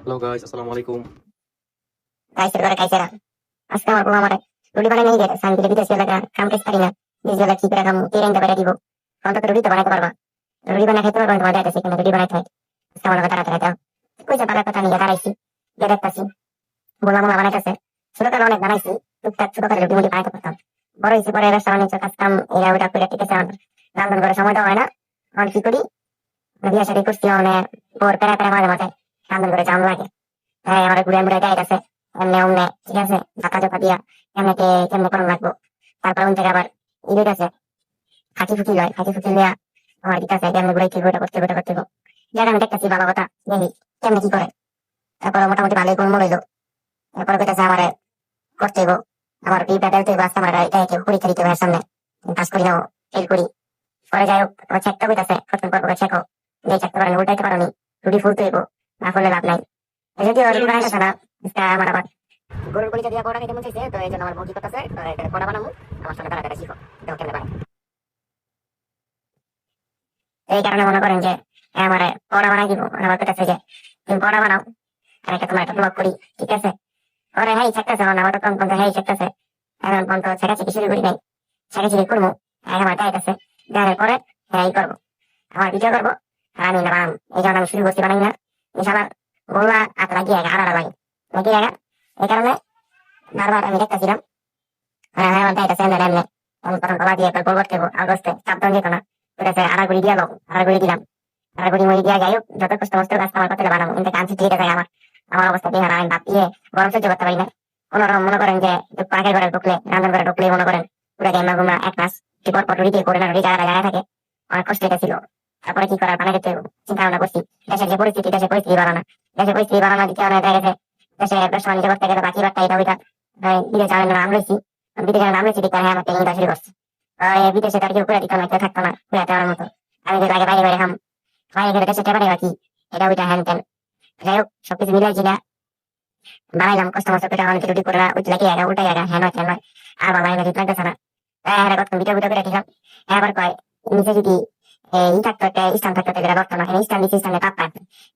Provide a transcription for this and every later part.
Hello guys, আসসালামু আলাইকুম। গাইসের ঘরে খাইছেরা আজকে আমার বউ আমারে রুটি বানাই নিয়ে গেছে সান দিলে বিদেশ গেলে কাম কাজ পারি না বিদেশ গেলে কি করে কাম তিন বেড়ে দিব অন্তত রুটি তো বানাইতে পারবা রুটি বানাই খাইতে পারবা তোমার যাইতেছে কিন্তু রুটি বানাইতে হয় আজকে আমার তাড়াতাড়ি দাও কইছে পালার কথা নিয়ে দাঁড়াইছি গিয়ে দেখতাছি বললাম আমার বানাইতেছে ছোটকালে অনেক বানাইছি টুকটাক ছোটকালে রুটি মুটি বানাইতে পারতাম বড় হয়েছি পরে ব্যবসা বাণিজ্য কাজ কাম এরা ওটা করে ঠিক আছে আমার রান্ধন করে সময় দেওয়া হয় না আর কি করি বিয়ে শাড়ি করছি মানে ওর প্যারা প্যারা মাঝে মাঝে রান্ধন করে জাম লাগে হ্যাঁ আমার ঘুরে ঘুরে গাইড আছে এমনি অমনে ঠিক আছে ঢাকা চাপা দিয়া এমনিতে কেমনে করুন লাগবো তারপর ওন থেকে আবার ইলেট আছে খাঁচি ফুটি লিয়া আমার ঠিক আছে কেমনে ঘুরে কি ঘুরে করতে ঘুরে করতে যেটা আমি দেখতেছি ভালো কথা দেখি কেমনে কি করে তারপর মোটামুটি ভালোই গুণ মনে হইলো তারপরে কইতেছে আমারে করতে গো আমার বিটা দেলতে বাস আমার এটা পরীক্ষা দিতে হবে সামনে পাস করি নাও ফেল করি পরে যাই হোক আমার চেকটা কইতাছে প্রথম পর চেকও যে চেকতে পারেন উল্টাইতে পারোনি রুটি ফুলতে হইব না করলে লাভ নাই যদিও রুটি বানাইতেছে না আমার আবার গরুর কলিজা দিয়া পড়া খাইতে মন চাইছে তো এই জন্য আমার বউ কি করতেছে পড়া বানাবো আমার সঙ্গে তাড়াতাড়ি শিখো দেখো কেমনে বানাই এই কারণে মনে করেন যে আমার পড়া বানাই দিব আমার কাছে যে তুমি পড়া বানাও আর একটা তোমার একটা ব্লগ করি ঠিক আছে ওরে হ্যাঁ শেখতেছে আমার তো কম কম হ্যাঁ শেখতেছে এখন পর্যন্ত শেখাচ্ছি শুরু করি নাই শেখাচ্ছি করবো আমার টাইট আছে জানার পরে হ্যাঁ করবো আমার ভিডিও করবো আর আমি বানাম এই কারণে আমি শুরু করছি বানাই না ইনশাল্লাহ বলবা হাত লাগিয়ে আড়া লাগে লাগিয়ে এই কারণে বারবার আমি দেখতেছিলাম হ্যাঁ আমার টাইট আছে এমনি প্রথম কলা দিয়ে গোল করতে আগস্টে চাপ দাম যেত না ঠিক আছে আড়াগুড়ি দিয়ে আড়াগুড়ি দিলাম আড়াগুড়ি মুড়ি দিয়ে যাই হোক যত কষ্ট মস্ত গাছ আমার করতে বানাবো কিন্তু কাঁচি ঠিক আছে আমার আমার অবস্থা দিয়ে আমি বাপ দিয়ে গরম সহ্য করতে পারি না কোনোরকম মনে করেন যে পাকের ঘরে ঢুকলে রান্নার ঘরে ঢুকলে মনে করেন পুরো গেমা গুমা এক মাস কি পর পর রুটি দিয়ে করে না রুটি জায়গায় থাকে অনেক কষ্ট এটা ছিল তারপরে কি করার বানাইতে চিন্তা ভাবনা করছি দেশের যে পরিস্থিতি দেশের পরিস্থিতি বাড়ানো দিতে অনেক দেখা গেছে দেশে ব্যবসা বাণিজ্য করতে গেলে বাকি বার্তা এটা ওইটা বিদেশে আমি নাম রয়েছি বিদেশে নাম রয়েছি দিতে আমার ট্রেনিং শুরু করছি বিদেশে তার কেউ করে দিত না কেউ থাকতো না ঘুরে দেওয়ার মতো আমি যে বাইরে বাইরে বাইরে গেলে দেশে টেপারে বাকি এটা ওইটা হ্যান ত্যান যাই হোক সবকিছু মিলাইছি না বানাইলাম কষ্ট মষ্ট পেটা অনেক রুটি করে উঠলে উল্টাই হ্যান হয় হ্যান হয় আর বানাই না ঠিক লাগতেছে না কত ভিডিও ভিডিও করে দিলাম এবার কয় নিচে যদি ই থাকতো একটা স্থান থাকতো এটা ধরতো না স্থান দিচ্ছে স্থানে তাপ পায়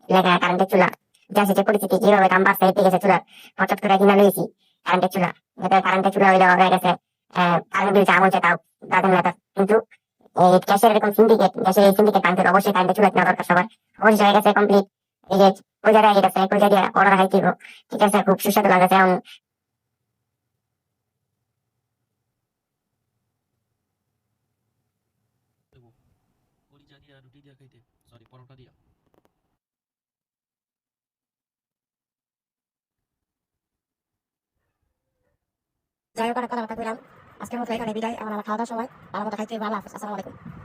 লেখা কারেন্টের চুলা যাচ্ছে যে পরিস্থিতি কিভাবে দাম বাড়ছে এতে গেছে চুলা হঠাৎ করে কিনা লইছি কারেন্টের চুলা যাতে কারেন্টের চুলা হয়ে গেছে কারেন্ট বিল যা বলছে তাও তাদের না কিন্তু গ্যাসের এরকম সিন্ডিকেট গ্যাসের এই সিন্ডিকেট আনতে অবশ্যই কারেন্টের চুলা কেনা দরকার সবার অবশ্যই হয়ে গেছে কমপ্লিট এই যে পয়সা দিয়ে গেছে পয়সা দিয়ে অর্ডার হাই দিব ঠিক আছে খুব সুস্বাদু লাগছে এখন দেবো কলিজা দিয়া রুটি দিয়া খাইতে, সরি পরোটা দিয়া। যাই হোক অনেক কথা বললাম আজকের মতো এখানে বিদায় আমার খাওয়া দাওয়ার সময় ভালো মতো খাইতে ভালো আছে আসসালামু আলাইকুম